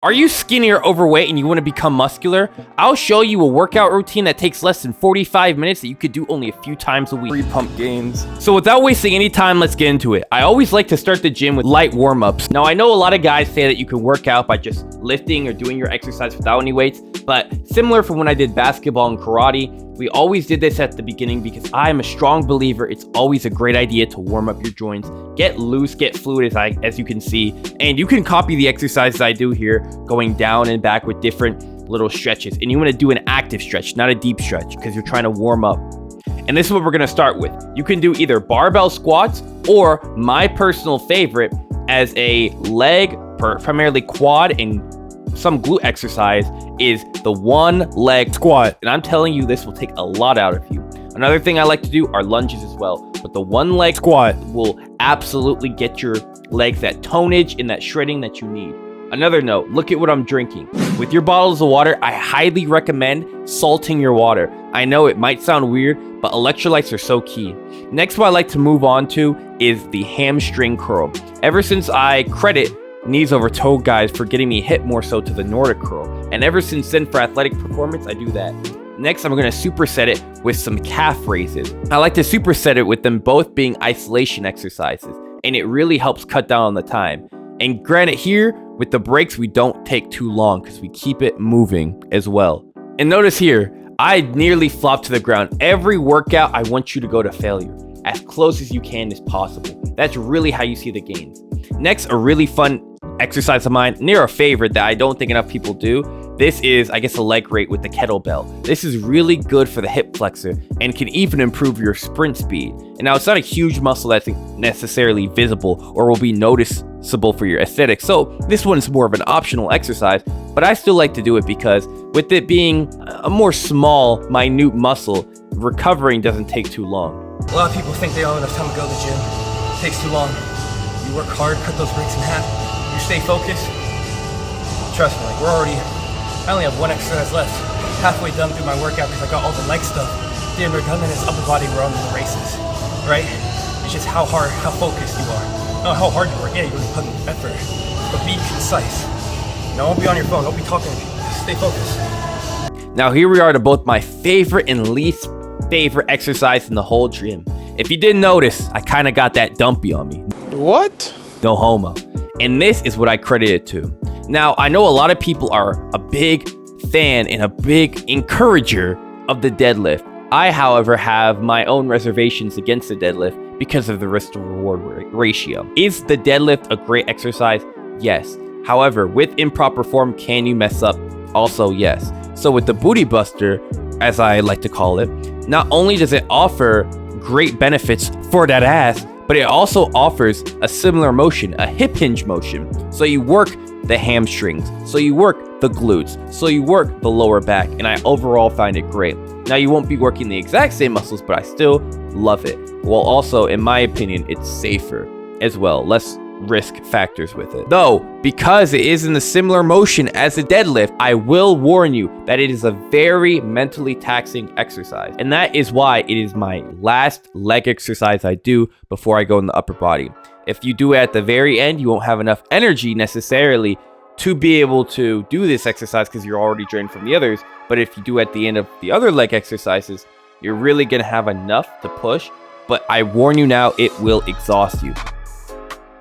Are you skinny or overweight and you want to become muscular? I'll show you a workout routine that takes less than 45 minutes that you could do only a few times a week. Free pump gains. So without wasting any time, let's get into it. I always like to start the gym with light warm-ups. Now I know a lot of guys say that you can work out by just lifting or doing your exercise without any weights, but similar from when I did basketball and karate, we always did this at the beginning because I'm a strong believer it's always a great idea to warm up your joints, get loose, get fluid as you can see, and you can copy the exercises I do here, going down and back with different little stretches. And you want to do an active stretch, not a deep stretch, because you're trying to warm up. And this is what we're going to start with. You can do either barbell squats or my personal favorite as a leg, primarily quad and some glute exercise, is the one leg squat. And I'm telling you, this will take a lot out of you. Another thing I like to do are lunges as well, but the one leg squat will absolutely get your legs that tonage and that shredding that you need. Another note, look at what I'm drinking. With your bottles of water, I highly recommend salting your water. I know it might sound weird, but electrolytes are so key. Next, what I like to move on to is the hamstring curl. Ever since I credit knees over toe guys for getting me hip more so to the Nordic curl, and ever since then for athletic performance, I do that. Next, I'm going to superset it with some calf raises. I like to superset it with them both being isolation exercises, and it really helps cut down on the time. And granted, here with the breaks, we don't take too long because we keep it moving as well. And notice here, I nearly flopped to the ground. Every workout, I want you to go to failure as close as you can as possible. That's really how you see the gains. Next, a really fun exercise of mine, near a favorite that I don't think enough people do. This is, I guess, a leg rate with the kettlebell. This is really good for the hip flexor and can even improve your sprint speed. And now it's not a huge muscle that's necessarily visible or will be noticeable for your aesthetics. So this one's more of an optional exercise, but I still like to do it because with it being a more small, minute muscle, recovering doesn't take too long. A lot of people think they don't have enough time to go to the gym. It takes too long. You work hard, cut those breaks in half. You stay focused. Trust me, I only have one exercise left. Halfway done through my workout because I got all the leg stuff. Damn, we're done, and it's upper body, we're on the races, right? It's just how focused you are. No, how hard you work. Yeah, you're really putting effort, but be concise. Don't be on your phone, don't be talking to people. Just stay focused. Now here we are to both my favorite and least favorite exercise in the whole gym. If you didn't notice, I kind of got that dumpy on me. What? No homo. And this is what I credit it to. Now, I know a lot of people are a big fan and a big encourager of the deadlift. I, however, have my own reservations against the deadlift because of the risk to reward ratio. Is the deadlift a great exercise? Yes. However, with improper form, can you mess up? Also, yes. So with the booty buster, as I like to call it, not only does it offer great benefits for that ass, but it also offers a similar motion, a hip hinge motion. So you work the hamstrings, so you work the glutes, so you work the lower back, and I overall find it great. Now you won't be working the exact same muscles, but I still love it. Well, also, in my opinion, it's safer as well, less risk factors with it. Though, because it is in a similar motion as the deadlift, I will warn you that it is a very mentally taxing exercise. And that is why it is my last leg exercise I do before I go in the upper body. If you do it at the very end, you won't have enough energy necessarily to be able to do this exercise because you're already drained from the others. But if you do at the end of the other leg exercises, you're really gonna have enough to push. But I warn you now, it will exhaust you.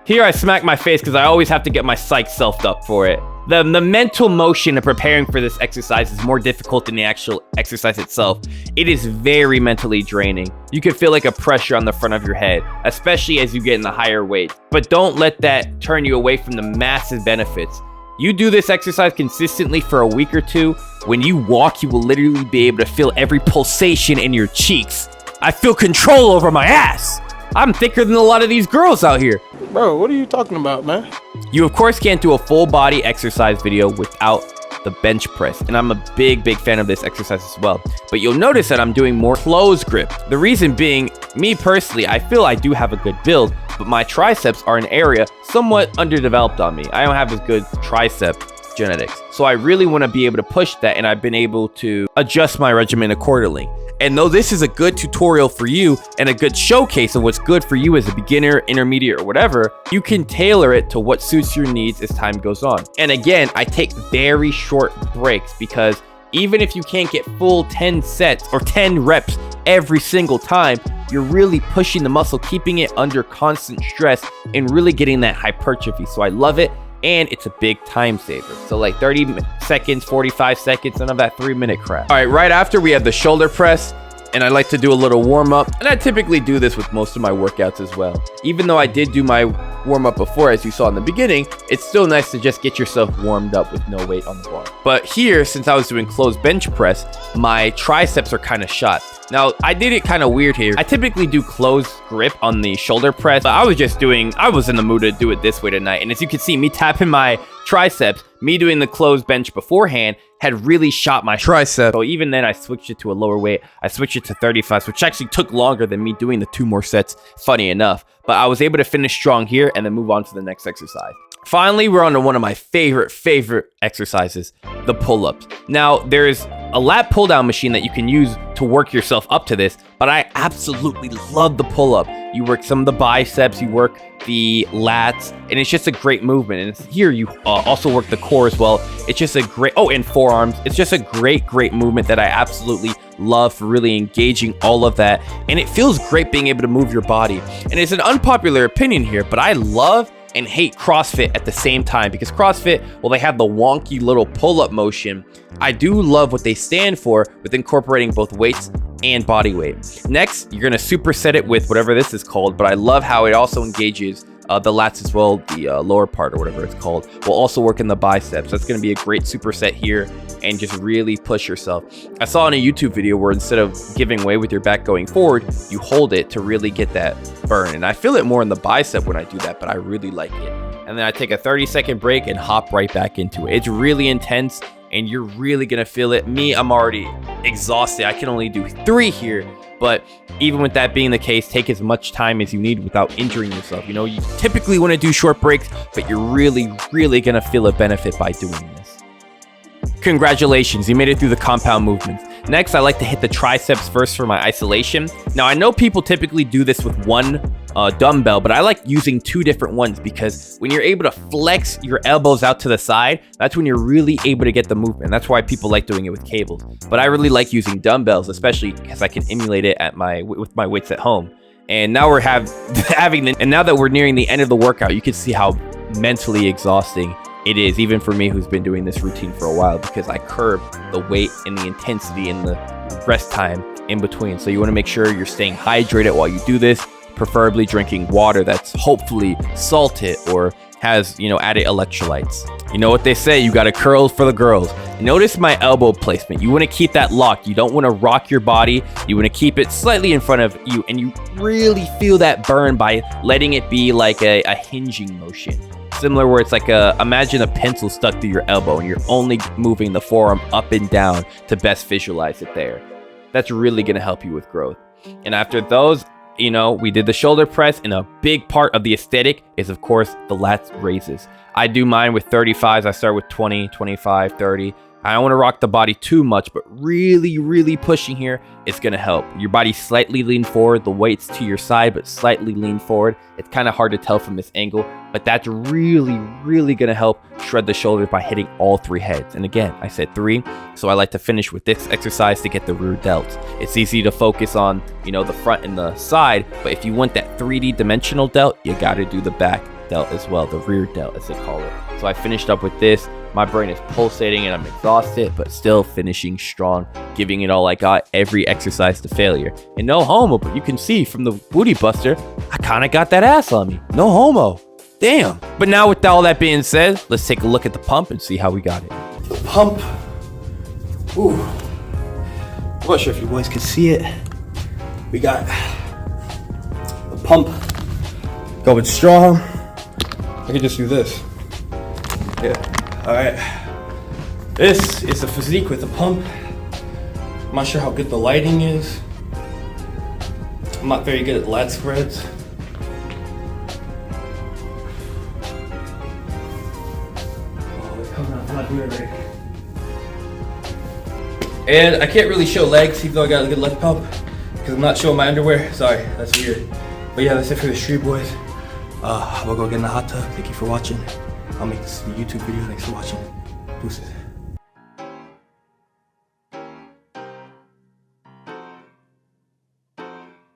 Here I smack my face because I always have to get my psych selfed up for it. The mental motion of preparing for this exercise is more difficult than the actual exercise itself. It is very mentally draining. You can feel like a pressure on the front of your head, especially as you get in the higher weight. But don't let that turn you away from the massive benefits. You do this exercise consistently for a week or two, when you walk, you will literally be able to feel every pulsation in your cheeks. I feel control over my ass. I'm thicker than a lot of these girls out here. Bro, what are you talking about, man? You of course can't do a full body exercise video without the bench press, and I'm a big fan of this exercise as well. But you'll notice that I'm doing more close grip. The reason being, me personally, I feel I do have a good build, but my triceps are an area somewhat underdeveloped on me. I don't have as good tricep genetics, so I really want to be able to push that, and I've been able to adjust my regimen accordingly. And though this is a good tutorial for you and a good showcase of what's good for you as a beginner, intermediate, or whatever, you can tailor it to what suits your needs as time goes on. And again, I take very short breaks because even if you can't get full 10 sets or 10 reps every single time, you're really pushing the muscle, keeping it under constant stress and really getting that hypertrophy. So I love it. And it's a big time saver. So like 30 seconds, 45 seconds, none of that 3-minute crap. All right, right after we have the shoulder press, and I like to do a little warm up. And I typically do this with most of my workouts as well. Even though I did do my warm up before, as you saw in the beginning, it's still nice to just get yourself warmed up with no weight on the bar. But here, since I was doing closed bench press, my triceps are kind of shot. Now, I did it kind of weird here. I typically do closed grip on the shoulder press, but I was in the mood to do it this way tonight. And as you can see, me tapping my triceps, me doing the closed bench beforehand had really shot my tricep. So even then I switched it to a lower weight. I switched it to 35, which actually took longer than me doing the 2 more sets, funny enough. But I was able to finish strong here and then move on to the next exercise. Finally, we're on to one of my favorite exercises, the pull-ups. Now, there's a lat pull-down machine that you can use to work yourself up to this, but I absolutely love the pull-up. You work some of the biceps, you work the lats, and it's just a great movement. And here you also work the core as well. It's just a great, and forearms. It's just a great movement that I absolutely love for really engaging all of that. And it feels great being able to move your body. And it's an unpopular opinion here, but I love and hate CrossFit at the same time, because CrossFit, well, they have the wonky little pull-up motion. I do love what they stand for with incorporating both weights and body weight. Next, you're gonna superset it with whatever this is called, but I love how it also engages the lats as well, the lower part or whatever it's called, will also work in the biceps. That's gonna be a great superset here and just really push yourself. I saw in a YouTube video where instead of giving way with your back going forward, you hold it to really get that burn. And I feel it more in the bicep when I do that, but I really like it. And then I take a 30-second break and hop right back into it. It's really intense and you're really gonna feel it. Me, I'm already exhausted. I can only do 3 here, but even with that being the case, take as much time as you need without injuring yourself. You know, you typically want to do short breaks, but you're really gonna feel a benefit by doing this. Congratulations, you made it through the compound movements. Next, I like to hit the triceps first for my isolation. Now, I know people typically do this with one dumbbell, but I like using 2 different ones, because when you're able to flex your elbows out to the side, that's when you're really able to get the movement. That's why people like doing it with cables. But I really like using dumbbells, especially because I can emulate it with my weights at home. And now and now that we're nearing the end of the workout, you can see how mentally exhausting it is, even for me who's been doing this routine for a while, because I curb the weight and the intensity and the rest time in between. So you want to make sure you're staying hydrated while you do this, preferably drinking water that's hopefully salted or has, added electrolytes. You know what they say, you got to curl for the girls. Notice my elbow placement. You want to keep that locked. You don't want to rock your body. You want to keep it slightly in front of you, and you really feel that burn by letting it be like a hinging motion. Similar where it's like imagine a pencil stuck through your elbow and you're only moving the forearm up and down to best visualize it there. That's really going to help you with growth. And after those, we did the shoulder press, and a big part of the aesthetic is, of course, the lats raises. I do mine with 35s. I start with 20, 25, 30. I don't want to rock the body too much, but really pushing here is going to help. Your body slightly lean forward, the weight's to your side, but slightly lean forward. It's kind of hard to tell from this angle, but that's really going to help shred the shoulders by hitting all 3 heads. And again, I said 3, so I like to finish with this exercise to get the rear delts. It's easy to focus on, the front and the side, but if you want that 3D dimensional delt, you got to do the back delt as well, the rear delt as they call it. So I finished up with this. My brain is pulsating and I'm exhausted, but still finishing strong, giving it all I got, every exercise to failure. And no homo, but you can see from the booty buster, I kind of got that ass on me. No homo. Damn. But now with all that being said, let's take a look at the pump and see how we got it. The pump. Ooh. I'm not sure if you boys can see it. We got the pump going strong. I can just do this. Yeah. All right, this is the physique with the pump. I'm not sure how good the lighting is. I'm not very good at lat spreads. Oh, they're coming out. I'm not doing it right. And I can't really show legs even though I got a good leg pump because I'm not showing my underwear. Sorry, that's weird. But yeah, that's it for the street, boys. I'm gonna go get in the hot tub. Thank you for watching. I'll make this a YouTube video. Thanks for watching. Deuces.